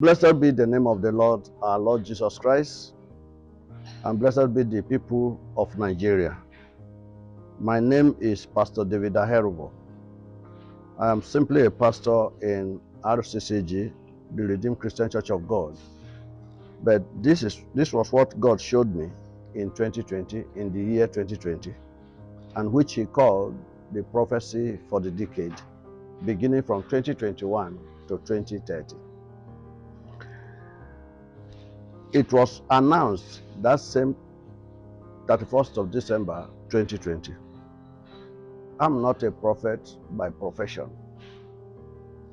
Blessed be the name of the Lord, our Lord Jesus Christ, and blessed be the people of Nigeria. My name is Pastor David Ahuroh. I am simply a pastor in RCCG, the Redeemed Christian Church of God. But this was what God showed me in 2020, in the year 2020, and which He called the prophecy for the decade, beginning from 2021 to 2030. It was announced that same 31st of December 2020. I'm not a prophet by profession,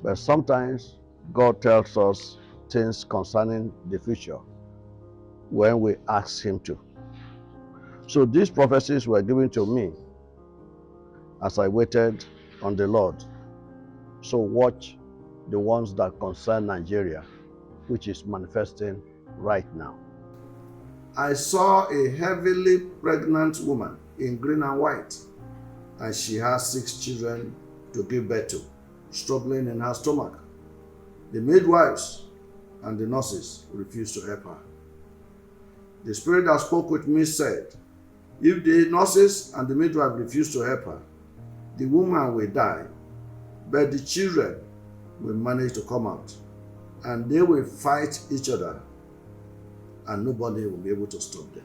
but sometimes God tells us things concerning the future when we ask Him to. So these prophecies were given to me as I waited on the Lord. So watch the ones that concern Nigeria, which is manifesting right now. I saw a heavily pregnant woman in green and white, and she has 6 children to give birth to, struggling in her stomach. The midwives and the nurses refused to help her. The spirit that spoke with me said, if the nurses and the midwife refuse to help her, the woman will die, but the children will manage to come out, and they will fight each other, and nobody will be able to stop them.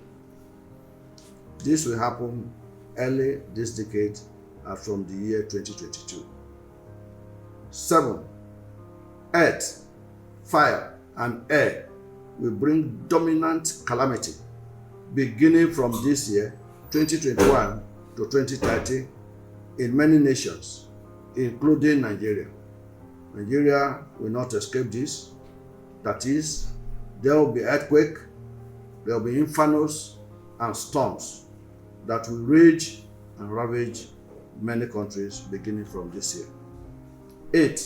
This will happen early this decade from the year 2022. 7. Earth, fire, and air will bring dominant calamity beginning from this year, 2021 to 2030, in many nations, including Nigeria. Nigeria will not escape this. That is, there will be earthquake, there will be infernos and storms that will rage and ravage many countries beginning from this year. 8.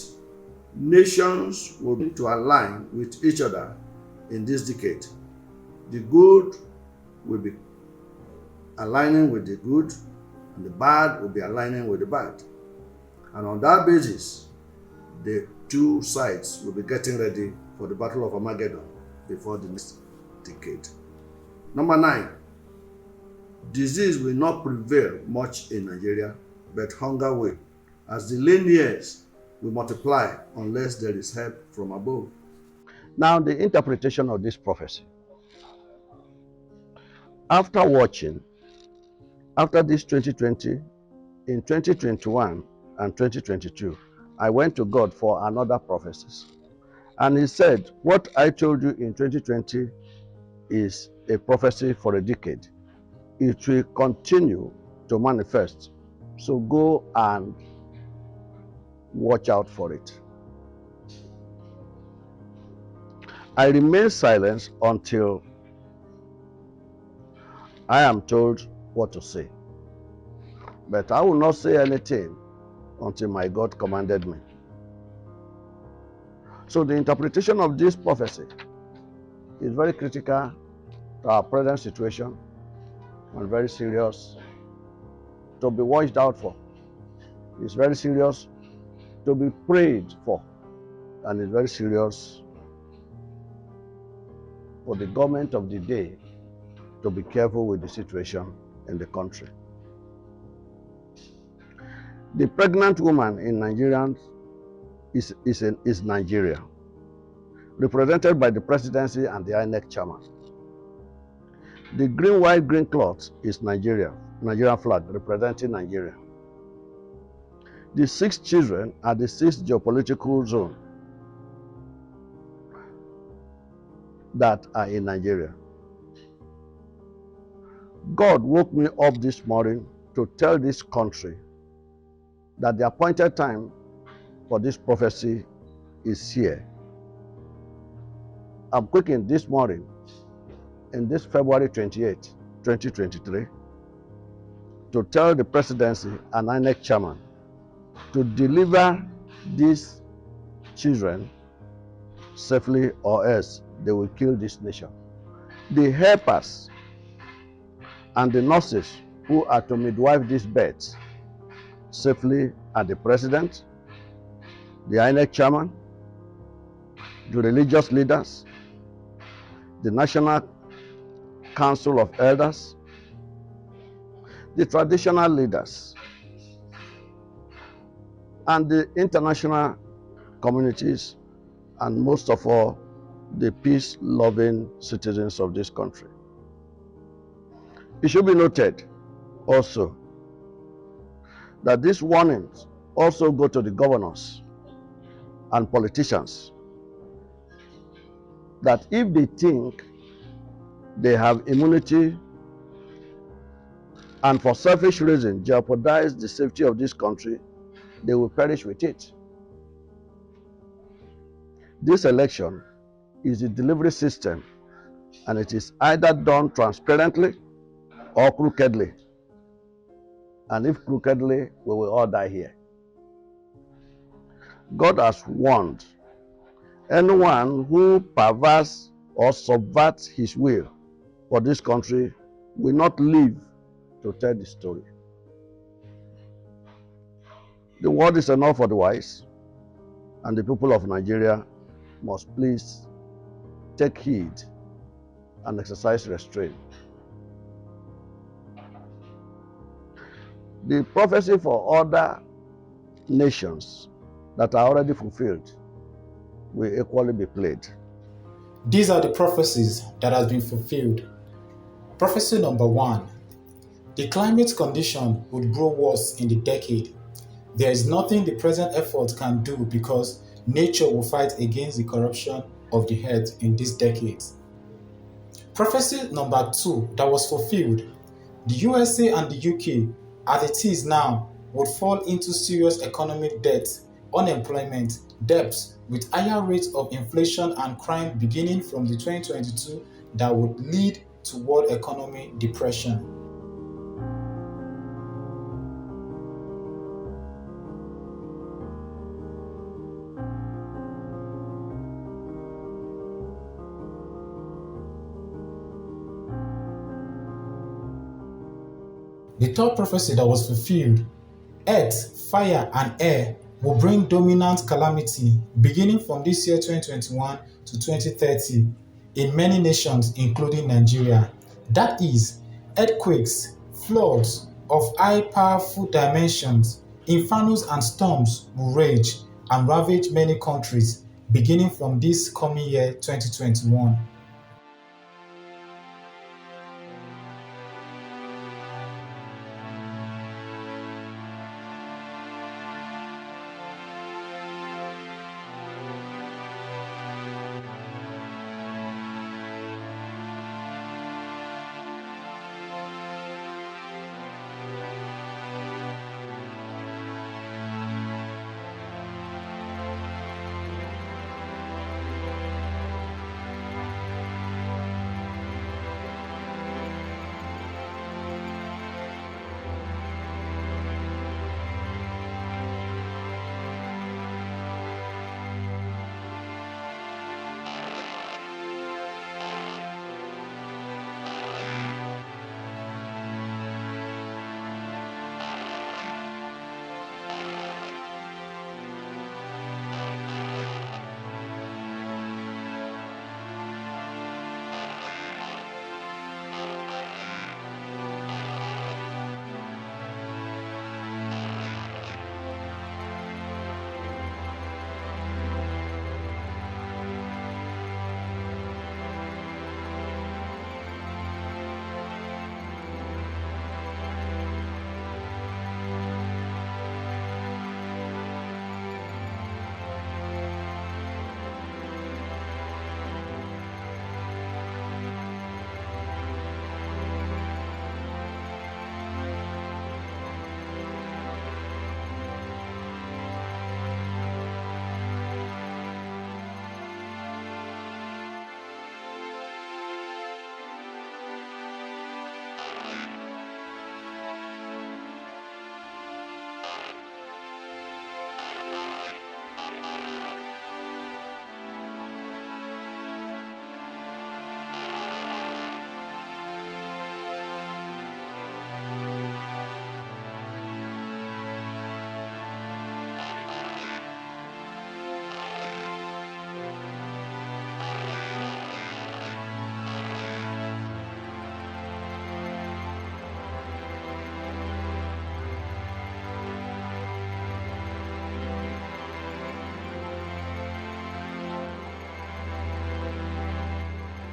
Nations will need to align with each other in this decade. The good will be aligning with the good, and the bad will be aligning with the bad. And on that basis, the two sides will be getting ready for the Battle of Armageddon before the next decade. Number 9, disease will not prevail much in Nigeria, but hunger will, as the lean years will multiply unless there is help from above. Now, the interpretation of this prophecy. After watching, after this 2020, in 2021 and 2022, I went to God for another prophecies. And He said, what I told you in 2020 is a prophecy for a decade. It will continue to manifest. So go and watch out for it. I remain silent until I am told what to say. But I will not say anything until my God commanded me. So the interpretation of this prophecy is very critical to our present situation and very serious to be watched out for. It's very serious to be prayed for, and it's very serious for the government of the day to be careful with the situation in the country. The pregnant woman in Nigeria is Nigeria, represented by the presidency and the INEC chairman. The green, white, green cloth is Nigeria, Nigerian flag representing Nigeria. The 6 children are the 6th geopolitical zone that are in Nigeria. God woke me up this morning to tell this country that the appointed time for this prophecy is here. I'm quickened this morning, in this February 28, 2023, to tell the presidency and INEC chairman to deliver these children safely, or else they will kill this nation. The helpers and the nurses who are to midwife these births safely are the president, the INEC chairman, the religious leaders, the National Council of Elders, the traditional leaders, and the international communities, and most of all, the peace-loving citizens of this country. It should be noted also that these warnings also go to the governors and politicians, that if they think they have immunity and for selfish reasons jeopardize the safety of this country, they will perish with it. This election is a delivery system, and it is either done transparently or crookedly. And if crookedly, we will all die here. God has warned anyone who perverts or subverts his will for this country will not live to tell the story. The word is enough for the wise, and the people of Nigeria must please take heed and exercise restraint. The prophecy for other nations that are already fulfilled will equally be played. These are the prophecies that has been fulfilled. Prophecy number 1. The climate condition would grow worse in the decade. There is nothing the present effort can do because nature will fight against the corruption of the earth in this decade. Prophecy number 2 that was fulfilled. The USA and the UK, as it is now, would fall into serious economic debt, unemployment, debts, with higher rates of inflation and crime beginning from the 2022 that would lead to world economy depression. The third prophecy that was fulfilled, earth, fire, and air will bring dominant calamity beginning from this year 2021 to 2030 in many nations, including Nigeria. That is, earthquakes, floods of high powerful dimensions, infernos and storms will rage and ravage many countries beginning from this coming year 2021.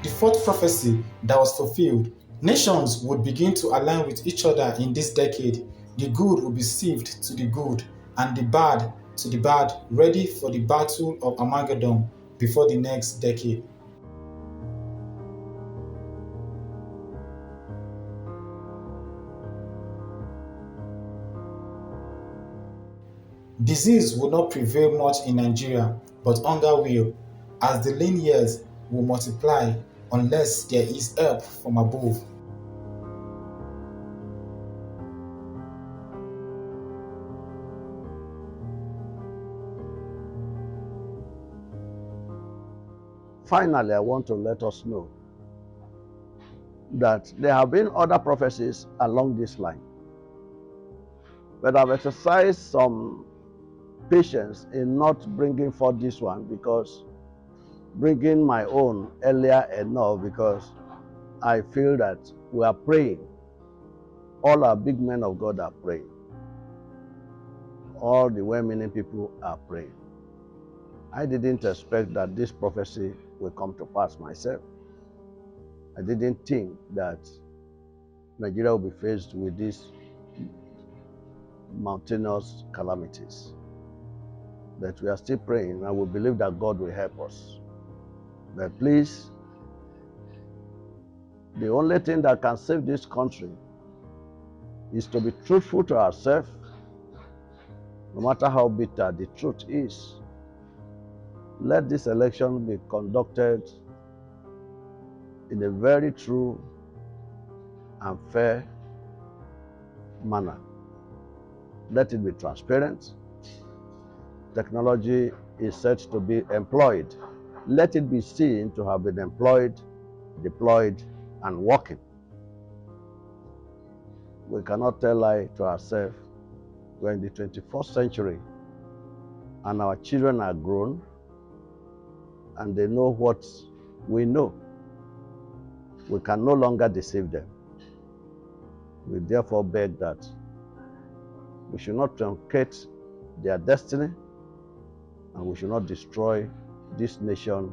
The fourth prophecy that was fulfilled: nations would begin to align with each other in this decade. The good will be sieved to the good, and the bad to the bad, ready for the battle of Armageddon before the next decade. Disease will not prevail much in Nigeria, but hunger will, as the lean years will multiply unless there is help from above. Finally, I want to let us know that there have been other prophecies along this line, but I've exercised some patience in not bringing forth this one, because bringing my own earlier enough, because I feel that we are praying. All our big men of God are praying. All the well-meaning people are praying. I didn't expect that this prophecy will come to pass myself. I didn't think that Nigeria will be faced with these mountainous calamities. But we are still praying, and we believe that God will help us. But please, the only thing that can save this country is to be truthful to ourselves, no matter how bitter the truth is. Let this election be conducted in a very true and fair manner. Let it be transparent. Technology is said to be employed. Let it be seen to have been employed, deployed, and working. We cannot tell lie to ourselves. We're in the 21st century, and our children are grown, and they know what we know. We can no longer deceive them. We therefore beg that we should not truncate their destiny, and we should not destroy this nation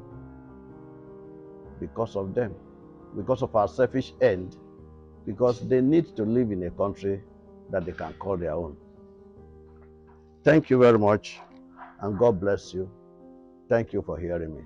because of them, because of our selfish end, because they need to live in a country that they can call their own. Thank you very much, and God bless you. Thank you for hearing me.